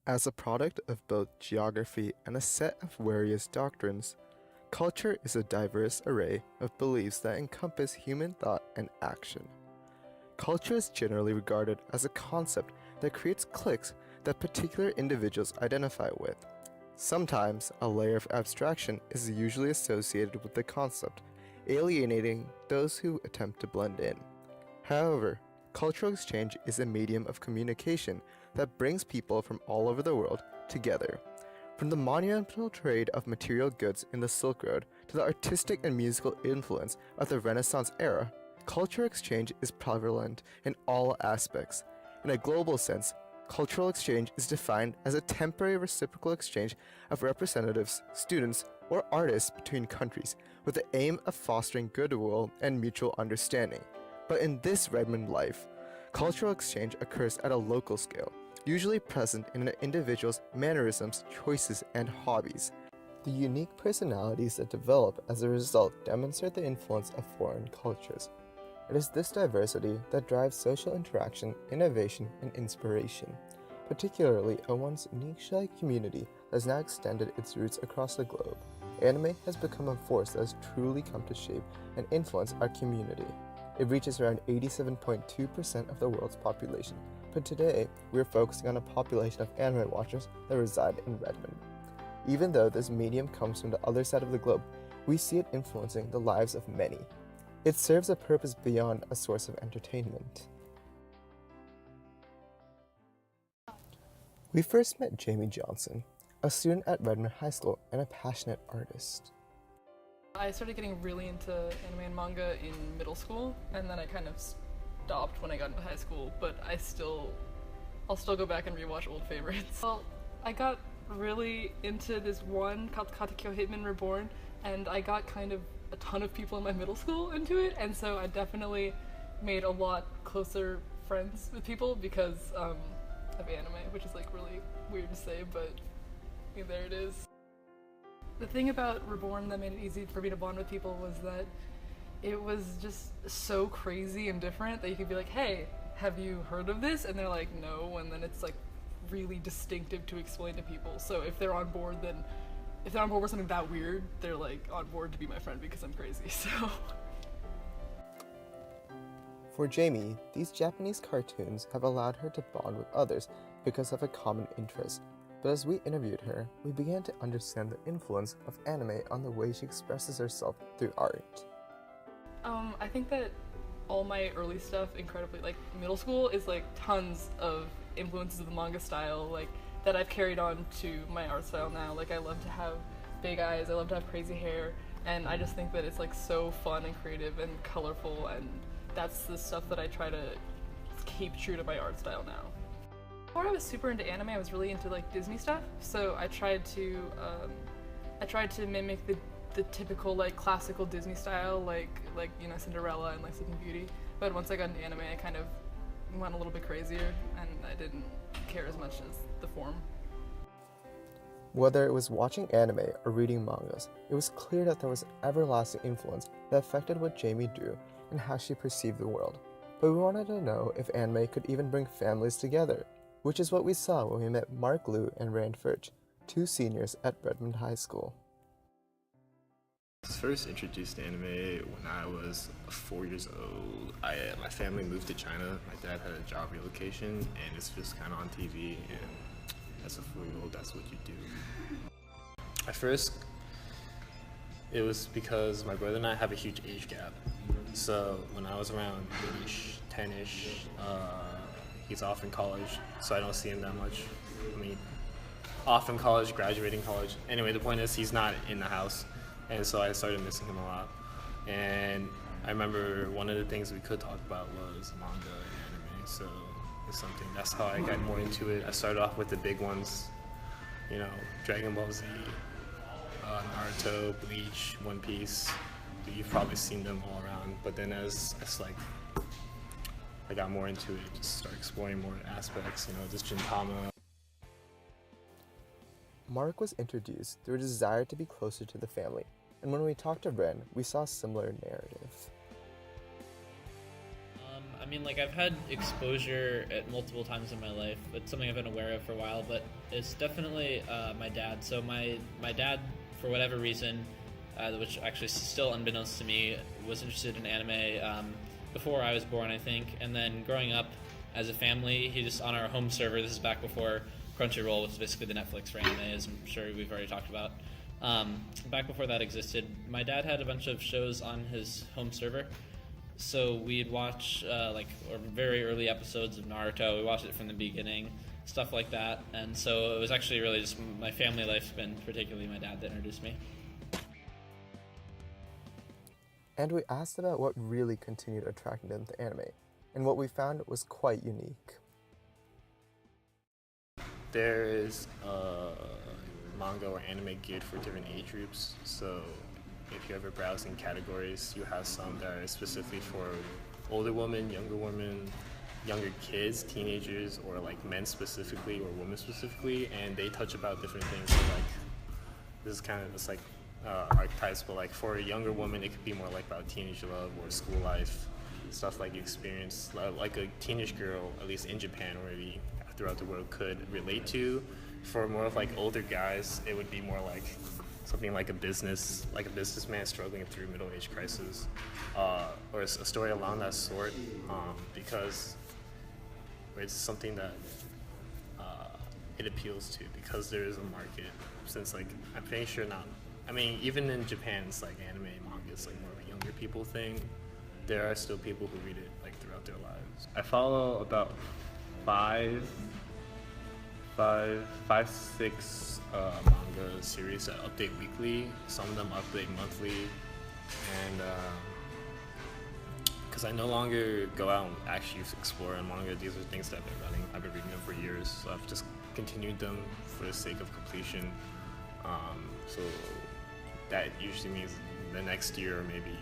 As a product of both geography and a set of various doctrines, culture is a diverse array of beliefs that encompass human thought and action. Culture is generally regarded as a concept that creates cliques that particular individuals identify with. Sometimes, a layer of abstraction is usually associated with the concept, alienating those who attempt to blend in. However, cultural exchange is a medium of communication that brings people from all over the world together. From the monumental trade of material goods in the Silk Road to the artistic and musical influence of the Renaissance era, cultural exchange is prevalent in all aspects. In a global sense, cultural exchange is defined as a temporary reciprocal exchange of representatives, students, or artists between countries with the aim of fostering goodwill and mutual understanding. But in this Redmond life, cultural exchange occurs at a local scale, usually present in an individual's mannerisms, choices, and hobbies. The unique personalities that develop as a result demonstrate the influence of foreign cultures. It is this diversity that drives social interaction, innovation, and inspiration, particularly a once niche-like community that has now extended its roots across the globe. Anime has become a force that has truly come to shape and influence our community. It reaches around 87.2% of the world's population, but today we are focusing on a population of anime watchers that reside in Redmond. Even though this medium comes from the other side of the globe, we see it influencing the lives of many. It serves a purpose beyond a source of entertainment. We first met Jamie Johnson, a student at Redmond High School and a passionate artist. I started getting really into anime and manga in middle school, and then I kind of stopped when I got into high school, but I'll still go back and rewatch old favorites. Well, I got really into this one called Katekyo Hitman Reborn, and I got kind of a ton of people in my middle school into it, and so I definitely made a lot closer friends with people because of anime, which is like really weird to say, but there it is. The thing about Reborn that made it easy for me to bond with people was that it was just so crazy and different that you could be like, hey, have you heard of this? And they're like, no, and then it's like really distinctive to explain to people. So if they're on board with something that weird, they're like on board to be my friend because I'm crazy, so. For Jamie, these Japanese cartoons have allowed her to bond with others because of a common interest. But as we interviewed her, we began to understand the influence of anime on the way she expresses herself through art. I think that all my early stuff, incredibly, like middle school, is like tons of influences of the manga style, like that I've carried on to my art style now. Like I love to have big eyes, I love to have crazy hair, and I just think that it's like so fun and creative and colorful, and that's the stuff that I try to keep true to my art style now. Before I was super into anime, I was really into like Disney stuff, so I tried to mimic the typical like classical Disney style, like Cinderella and like Sleeping Beauty. But once I got into anime, I kind of went a little bit crazier, and I didn't care as much as the form. Whether it was watching anime or reading mangas, it was clear that there was an everlasting influence that affected what Jamie drew and how she perceived the world. But we wanted to know if anime could even bring families together, which is what we saw when we met Mark Liu and Rand Furch, two seniors at Redmond High School. I was first introduced to anime when I was 4 years old. My family moved to China. My dad had a job relocation, and it's just kind of on TV, and as a 4-year-old, that's what you do. At first, it was because my brother and I have a huge age gap. So when I was around 8-ish, 10-ish, he's off in college, so I don't see him that much. I mean, off in college, graduating college. Anyway, the point is he's not in the house, and so I started missing him a lot. And I remember one of the things we could talk about was manga and anime, so it's something, that's how I got more into it. I started off with the big ones, Dragon Ball Z, Naruto, Bleach, One Piece. You've probably seen them all around, but then as I got more into it, just started exploring more aspects, just Gintama. Mark was introduced through a desire to be closer to the family, and when we talked to Ren, we saw a similar narrative. I mean, like, I've had exposure at multiple times in my life. It's something I've been aware of for a while, but it's definitely my dad. So my dad, for whatever reason, which actually is still unbeknownst to me, was interested in anime before I was born, I think. And then growing up as a family, he just, on our home server, this is back before Crunchyroll, which is basically the Netflix for anime, as I'm sure we've already talked about. Back before that existed, my dad had a bunch of shows on his home server. So we'd watch very early episodes of Naruto. We watched it from the beginning, stuff like that. And so it was actually really just my family life, and particularly my dad, that introduced me. And we asked about what really continued attracting them to anime, and what we found was quite unique. There is manga or anime geared for different age groups. So if you're ever browsing categories, you have some that are specifically for older women, younger kids, teenagers, or like men specifically or women specifically, and they touch about different things. So like this is kind of just like archetypes, but like for a younger woman, it could be more like about teenage love or school life, stuff like you experience, like a teenage girl, at least in Japan or maybe throughout the world, could relate to. For more of like older guys, it would be more like something like a businessman struggling through middle-age crisis, or a story along that sort, because it's something that it appeals to, because there is a market. Since like I'm pretty sure not. I mean, even in Japan, it's like anime and manga is like more of a younger people thing. There are still people who read it like throughout their lives. I follow about six manga series that update weekly. Some of them update monthly, and because I no longer go out and actually explore in manga, these are things that I've been reading them for years, so I've just continued them for the sake of completion. So that usually means the next year, or maybe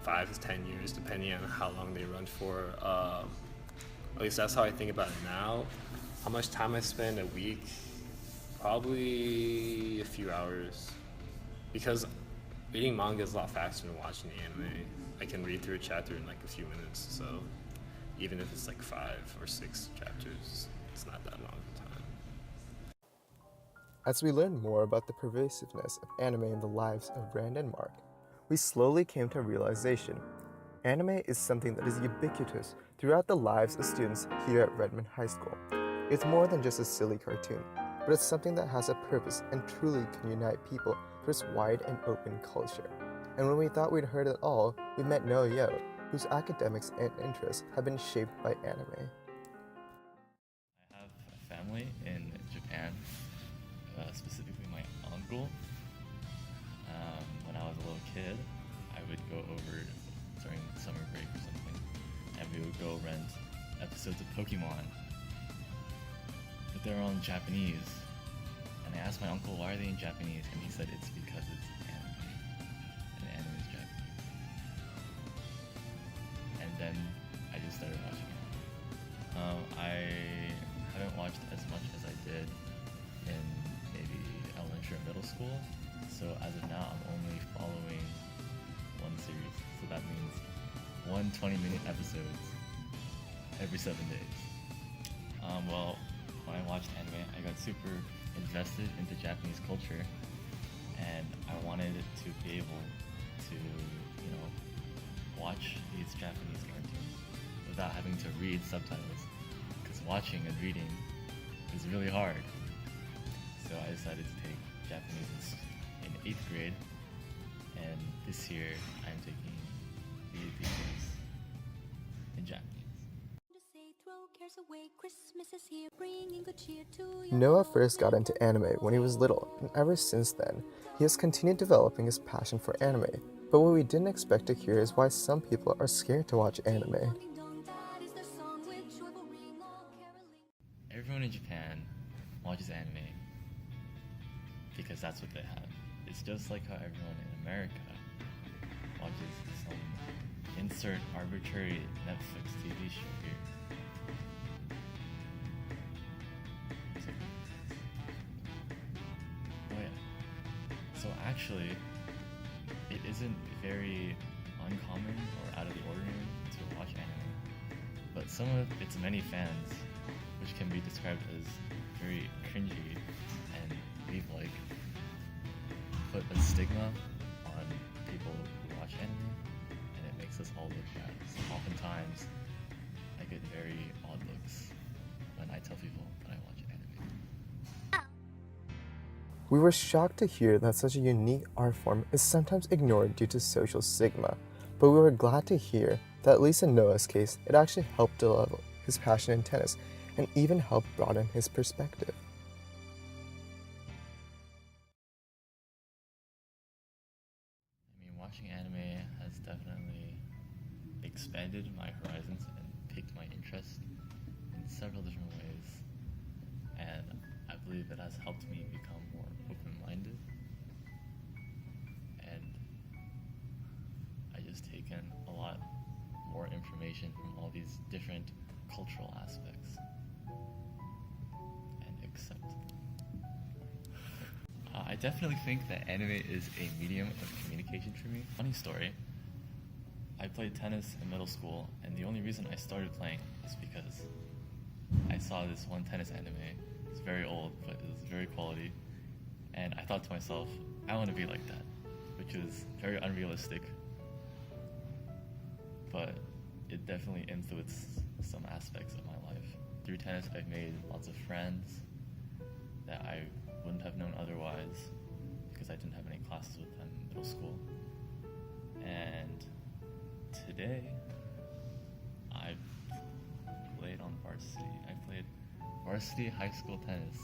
5 to 10 years, depending on how long they run for. At least that's how I think about it now. How much time I spend a week? Probably a few hours. Because reading manga is a lot faster than watching the anime. I can read through a chapter in like a few minutes, so even if it's like 5 or 6 chapters, it's not that long of time. As we learned more about the pervasiveness of anime in the lives of Rand and Mark, we slowly came to a realization. Anime is something that is ubiquitous throughout the lives of students here at Redmond High School. It's more than just a silly cartoon, but it's something that has a purpose and truly can unite people for its wide and open culture. And when we thought we'd heard it all, we met Noah Yo, whose academics and interests have been shaped by anime. I have a family in Japan, specifically my uncle. When I was a little kid, I would go over during summer break or something, and we would go rent episodes of Pokemon. But they're all in Japanese. And I asked my uncle, why are they in Japanese? And he said it's because it's anime. And anime is Japanese. And then I just started watching it. I haven't watched as much as I did in maybe elementary or middle school. So as of now, I'm only following one series. So that means 1 20-minute episodes every 7 days. Well, when I watched anime, I got super invested into Japanese culture, and I wanted to be able to, watch these Japanese cartoons without having to read subtitles, because watching and reading is really hard. So I decided to take Japanese in 8th grade, and this year I'm taking the AP course in Japanese. Noah first got into anime when he was little, and ever since then, he has continued developing his passion for anime. But what we didn't expect to hear is why some people are scared to watch anime. Everyone in Japan watches anime because that's what they have. It's just like how everyone in America watches some insert arbitrary Netflix TV show here. Oh yeah. So actually, it isn't very uncommon or out of the ordinary to watch anime, but some of its many fans, which can be described as very cringy and we've like put a stigma on people who watch anime, and it makes us all look bad. So oftentimes I get very odd looks when I tell people that I watch anime. We were shocked to hear that such a unique art form is sometimes ignored due to social stigma, but we were glad to hear that at least in Noah's case, it actually helped develop his passion in tennis and even helped broaden his perspective. I mean, watching anime has definitely expanded my horizons and piqued my interest in several different ways, and I believe it has helped me become more open-minded, and I just take in a lot more information from all these different cultural aspects and accept them. I definitely think that anime is a medium of communication for me. Funny story, I played tennis in middle school, and the only reason I started playing is because I saw this one tennis anime. It's very old, but it was very quality, and I thought to myself, I want to be like that, which is very unrealistic, but it definitely influenced some aspects of my life. Through tennis, I've made lots of friends that I wouldn't have known otherwise because I didn't have any classes with them in middle school. And today, I played on varsity. I played varsity high school tennis.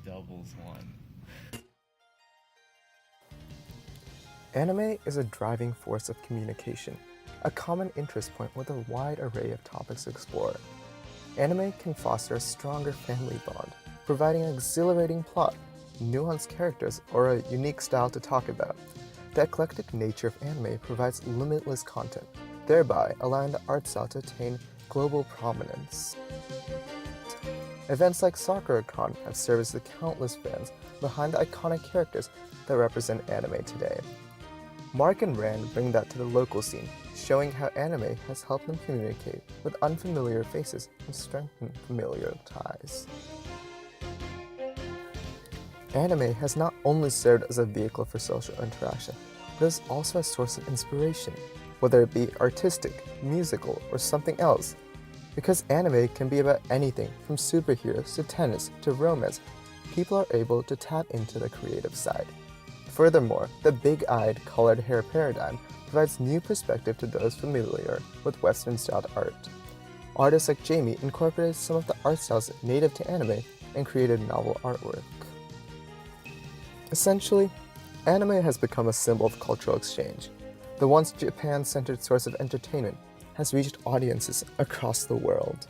Doubles won. Anime is a driving force of communication, a common interest point with a wide array of topics to explore. Anime can foster a stronger family bond, providing an exhilarating plot, nuanced characters, or a unique style to talk about. The eclectic nature of anime provides limitless content, thereby allowing the art style to attain global prominence. Events like SakuraCon have served as the countless fans behind the iconic characters that represent anime today. Mark and Rand bring that to the local scene, showing how anime has helped them communicate with unfamiliar faces and strengthen familiar ties. Anime has not only served as a vehicle for social interaction, but is also a source of inspiration, whether it be artistic, musical, or something else. Because anime can be about anything from superheroes to tennis to romance, people are able to tap into the creative side. Furthermore, the big-eyed, colored hair paradigm provides new perspective to those familiar with Western-styled art. Artists like Jamie incorporated some of the art styles native to anime and created novel artwork. Essentially, anime has become a symbol of cultural exchange. The once Japan-centered source of entertainment has reached audiences across the world.